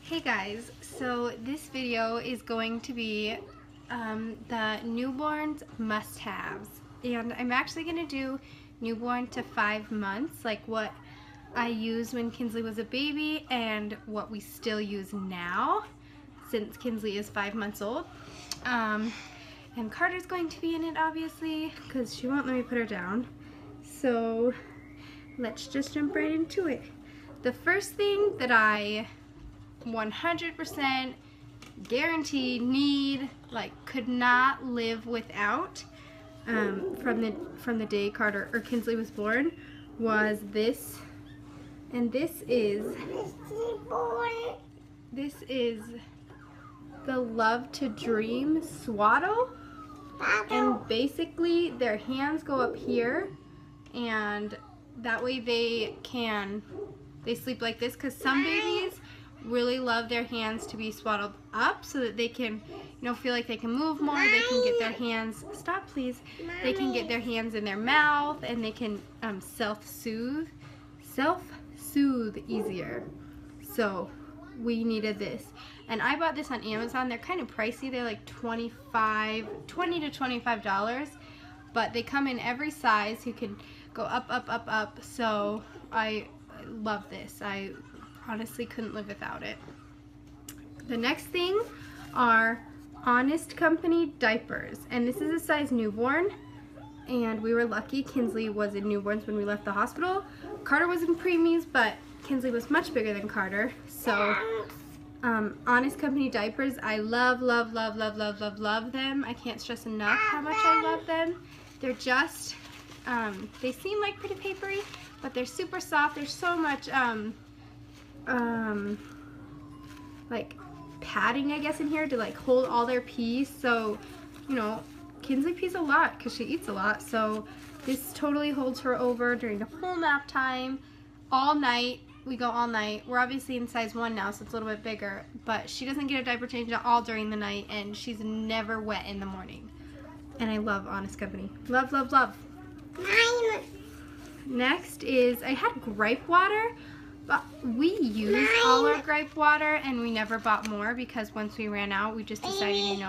Hey guys, so this video is going to be the newborns must-haves, and I'm actually going to do newborn to 5 months, like what I used when Kinsley was a baby and what we still use now since Kinsley is 5 months old. And Carter's going to be in it obviously because she won't let me put her down. So let's just jump right into it. The first thing that I 100% guaranteed need, like could not live without from the day Carter or Kinsley was born was this. And this is the Love to Dream swaddle. And basically their hands go up here, and that way they sleep like this, because some babies really love their hands to be swaddled up so that they can, feel like they can move more. They can get their hands, stop please, they can get their hands in their mouth, and they can self-soothe easier. So we needed this, and I bought this on Amazon. They're kind of pricey. They're like $20 to $25, but they come in every size. You can go up, so I love this. I honestly couldn't live without it. The next thing are Honest Company diapers, and this is a size newborn, and we were lucky. Kinsley was in newborns when we left the hospital. Carter was in preemies, but Kinsley was much bigger than Carter. So Honest Company diapers, I love them. I can't stress enough how much I love them. They're just they seem like pretty papery, but they're super soft. There's so much like padding, I guess, in here to like hold all their pees. So Kinsley pees a lot because she eats a lot, so this totally holds her over during the whole nap time, all night. We go all night. We're obviously in size 1 now, so it's a little bit bigger, but she doesn't get a diaper change at all during the night, and she's never wet in the morning. And I love Honest Company. Love. Next is, I had gripe water, but we used all our gripe water and we never bought more because once we ran out, we just decided,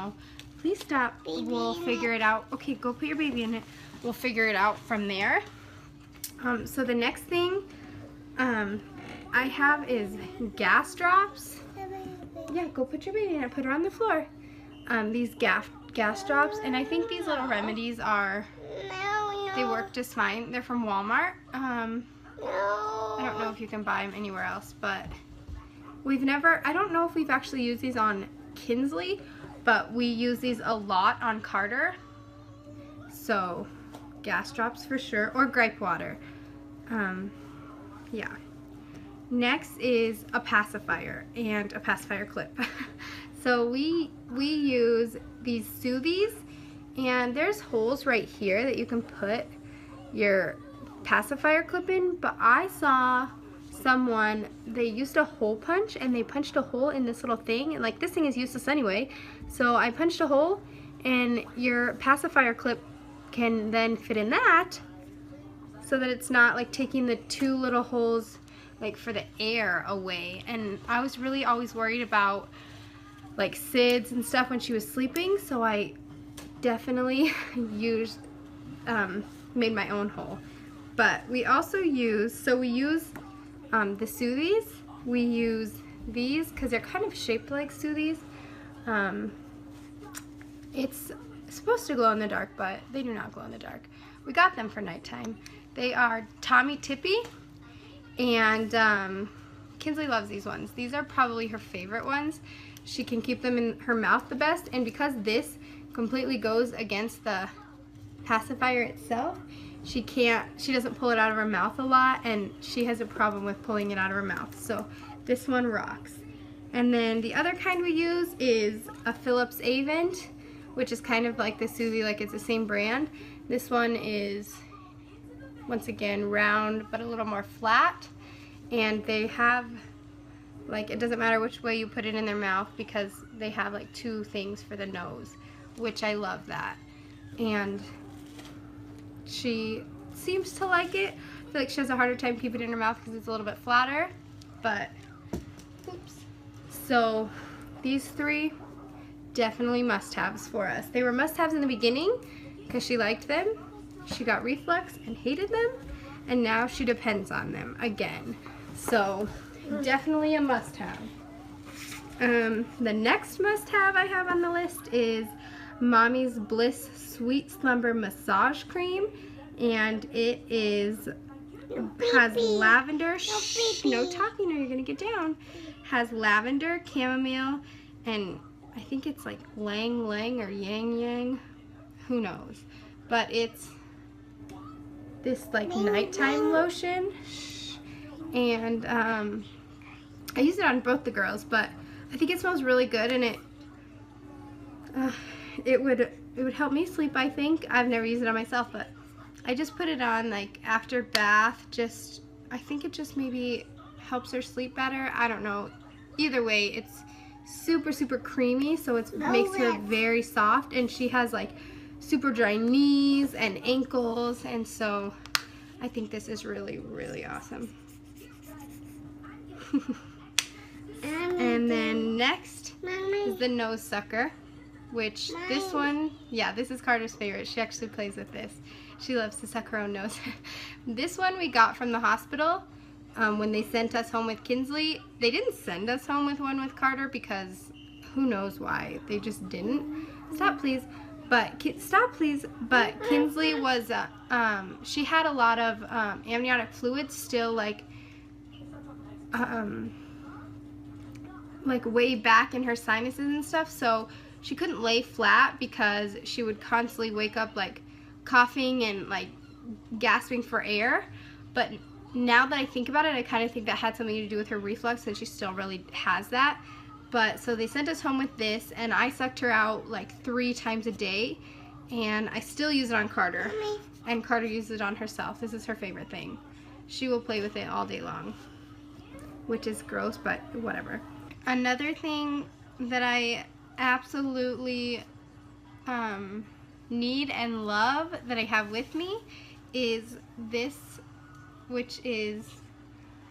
please stop. We'll figure it out. Okay, go put your baby in it. We'll figure it out from there. So the next thing I have is gas drops. Yeah, go put your baby in it. Put her on the floor. These gas drops, and I think these little remedies they work just fine. They're from Walmart. I don't know if you can buy them anywhere else, but I don't know if we've actually used these on Kinsley, but we use these a lot on Carter. So gas drops for sure, or gripe water. Yeah. Next is a pacifier and a pacifier clip. So we use these Soothies, and there's holes right here that you can put your pacifier clip in, but I saw someone, they used a hole punch and they punched a hole in this little thing, and like this thing is useless anyway, so I punched a hole, and your pacifier clip can then fit in that, so that it's not like taking the 2 little holes like for the air away. And I was really always worried about like SIDS and stuff when she was sleeping, so I definitely made my own hole. But we also use, the Soothies. We use these because they're kind of shaped like Soothies. It's supposed to glow in the dark, but they do not glow in the dark. We got them for nighttime. They are Tommy Tippy, and Kinsley loves these ones. These are probably her favorite ones. She can keep them in her mouth the best, and because this completely goes against the pacifier itself, she doesn't pull it out of her mouth a lot, and she has a problem with pulling it out of her mouth. So this one rocks. And then the other kind we use is a Philips Avent, which is kind of like the Soothie, like it's the same brand. This one is, once again, round, but a little more flat. And they have, like, it doesn't matter which way you put it in their mouth because they have like 2 things for the nose, which I love that. And she seems to like it. I feel like she has a harder time keeping it in her mouth because it's a little bit flatter, but oops. So these three definitely must-haves for us. They were must-haves in the beginning because she liked them. She got reflux and hated them, and now she depends on them again. So definitely a must-have. The next must-have I have on the list is Mommy's Bliss Sweet Slumber Massage Cream, and it has lavender. Shh, no talking or you're gonna get down. Has lavender, chamomile, and I think it's like lang lang or yang yang, who knows, but it's this like nighttime lotion, and I use it on both the girls, but I think it smells really good, and it would help me sleep. I think I've never used it on myself, but I just put it on like after bath. I think it just maybe helps her sleep better. I don't know. Either way, it's super creamy, so it makes her very soft, and she has like super dry knees and ankles, and so I think this is really awesome. And then next is the nose sucker, which this one, yeah, this is Carter's favorite. She actually plays with this. She loves to suck her own nose. This one we got from the hospital. When they sent us home with Kinsley. They didn't send us home with one with Carter because who knows why. They just didn't. Stop please. But Kinsley was, she had a lot of amniotic fluid still like way back in her sinuses and stuff, so she couldn't lay flat because she would constantly wake up like coughing and like gasping for air. But now that I think about it, I kind of think that had something to do with her reflux, and she still really has that. But so they sent us home with this, and I sucked her out like 3 times a day, and I still use it on Carter. And Carter uses it on herself. This is her favorite thing. She will play with it all day long, which is gross, but whatever. Another thing that I absolutely need and love that I have with me is this, which is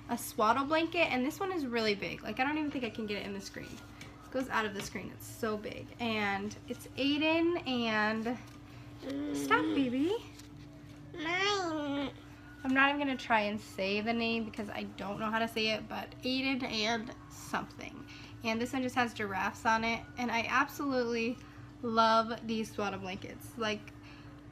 a swaddle blanket, and this one is really big. Like, I don't even think I can get it in the screen. It goes out of the screen. It's so big, and it's Aiden and stop, baby. I'm not even gonna try and say the name because I don't know how to say it, but Aiden and something. And this one just has giraffes on it, and I absolutely love these swaddle blankets. Like,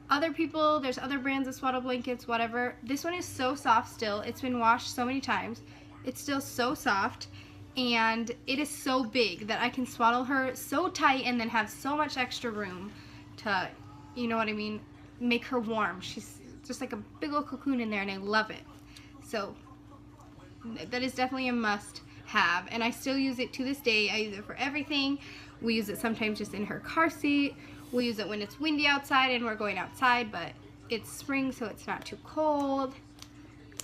other people, there's other brands of swaddle blankets, whatever. This one is so soft still. It's been washed so many times. It's still so soft, and it is so big that I can swaddle her so tight and then have so much extra room to, you know what I mean, make her warm. She's just like a big old cocoon in there, and I love it. So that is definitely a must have, and I still use it to this day. I use it for everything. We use it sometimes just in her car seat. We use it when it's windy outside and we're going outside, but it's spring, so it's not too cold.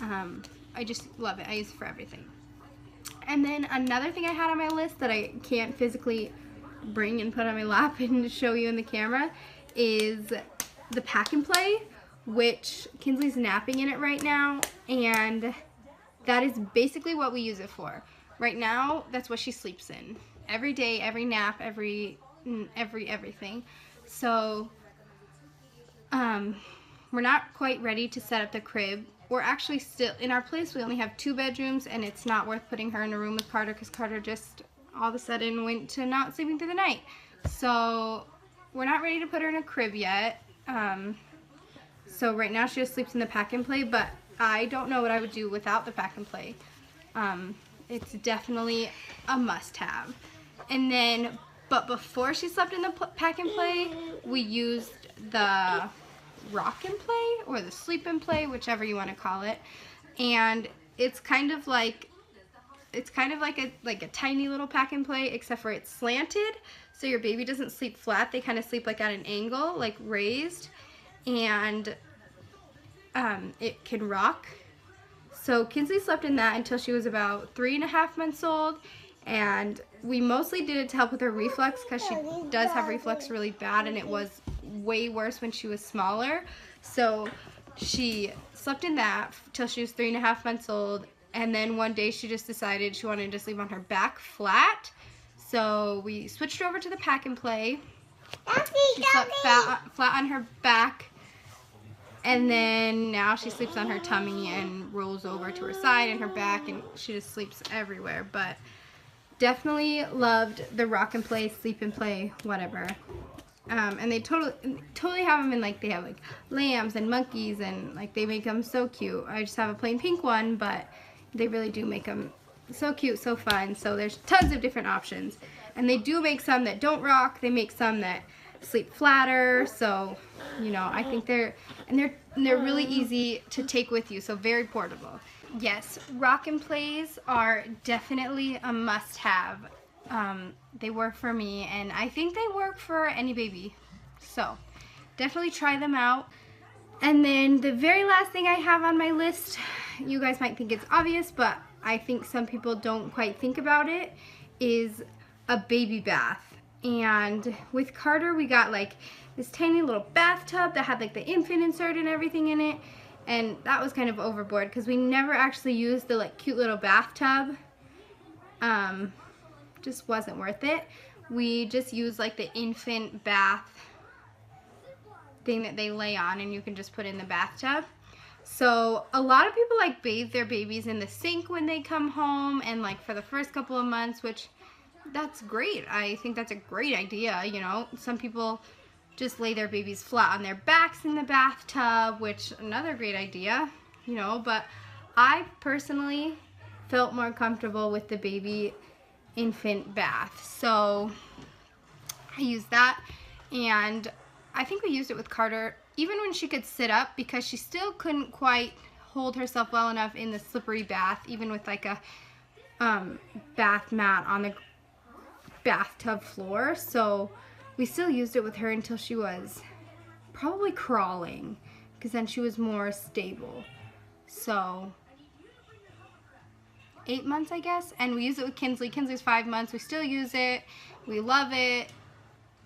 I just love it. I use it for everything. And then another thing I had on my list that I can't physically bring and put on my lap and show you in the camera is the Pack and Play, which Kinsley's napping in it right now, and that is basically what we use it for. Right now, that's what she sleeps in. Every day, every nap, everything. So, we're not quite ready to set up the crib. We're actually still, in our place, we only have 2 bedrooms, and it's not worth putting her in a room with Carter because Carter just all of a sudden went to not sleeping through the night. So, we're not ready to put her in a crib yet. So right now she just sleeps in the Pack and Play, but I don't know what I would do without the Pack and Play. It's definitely a must-have. And then, but before she slept in the Pack and Play, we used the Rock and Play or the Sleep and Play, whichever you want to call it. And it's kind of like a tiny little Pack and Play, except for it's slanted, so your baby doesn't sleep flat. They kind of sleep like at an angle, like raised, and it can rock. So Kinsley slept in that until she was about 3.5 months old, and we mostly did it to help with her reflux because she does have reflux really bad, and it was way worse when she was smaller. So she slept in that till she was 3.5 months old, and then one day she just decided she wanted to sleep on her back flat. So we switched over to the pack and play. She slept flat on her back. And then now she sleeps on her tummy and rolls over to her side and her back, and she just sleeps everywhere. But definitely loved the rock and play, sleep and play, whatever. And they totally have them in, like, they have like lambs and monkeys, and like they make them so cute. I just have a plain pink one, but they really do make them so cute, so fun. So there's tons of different options, and they do make some that don't rock. They make some that sleep flatter. So, you know, I think they're really easy to take with you. So very portable. Yes, rock and plays are definitely a must-have. They work for me, and I think they work for any baby. So definitely try them out. And then the very last thing I have on my list, you guys might think it's obvious, but I think some people don't quite think about it, is a baby bath. And with Carter, we got like this tiny little bathtub that had like the infant insert and everything in it. And that was kind of overboard because we never actually used the like cute little bathtub. Just wasn't worth it. We just used like the infant bath thing that they lay on, and you can just put in the bathtub. So a lot of people like bathe their babies in the sink when they come home, and like for the first couple of months, which that's great. I think that's a great idea. You know, some people just lay their babies flat on their backs in the bathtub, which another great idea, you know, but I personally felt more comfortable with the baby infant bath. So I used that, and I think we used it with Carter even when she could sit up, because she still couldn't quite hold herself well enough in the slippery bath, even with like a bath mat on the bathtub floor. So we still used it with her until she was probably crawling, because then she was more stable. So 8 months, I guess, and we use it with Kinsley. Kinsley's 5 months. We still use it. We love it.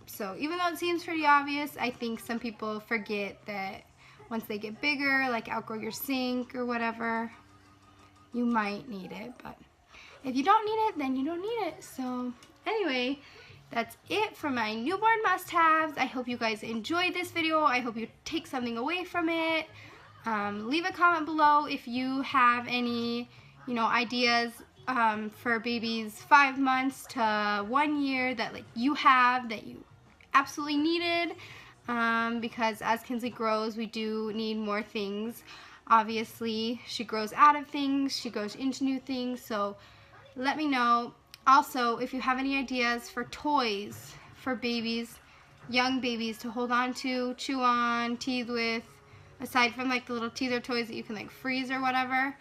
So even though it seems pretty obvious, I think some people forget that once they get bigger, like outgrow your sink or whatever, you might need it. But if you don't need it, then you don't need it. So anyway, that's it for my newborn must-haves. I hope you guys enjoyed this video. I hope you take something away from it. Leave a comment below if you have any, you know, ideas for babies 5 months to 1 year that like you have that you absolutely needed, because as Kinsley grows, we do need more things. Obviously, she grows out of things, she goes into new things, so let me know. Also, if you have any ideas for toys for babies, young babies, to hold on to, chew on, teethe with, aside from like the little teether toys that you can like freeze or whatever,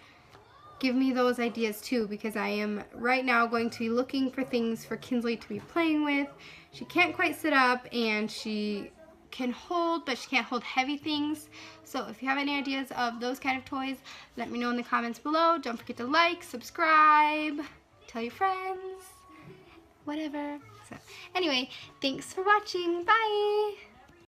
give me those ideas too, because I am right now going to be looking for things for Kinsley to be playing with. She can't quite sit up, and she can hold, but she can't hold heavy things. So if you have any ideas of those kind of toys, let me know in the comments below. Don't forget to like, subscribe, tell your friends, whatever. So anyway, thanks for watching. Bye!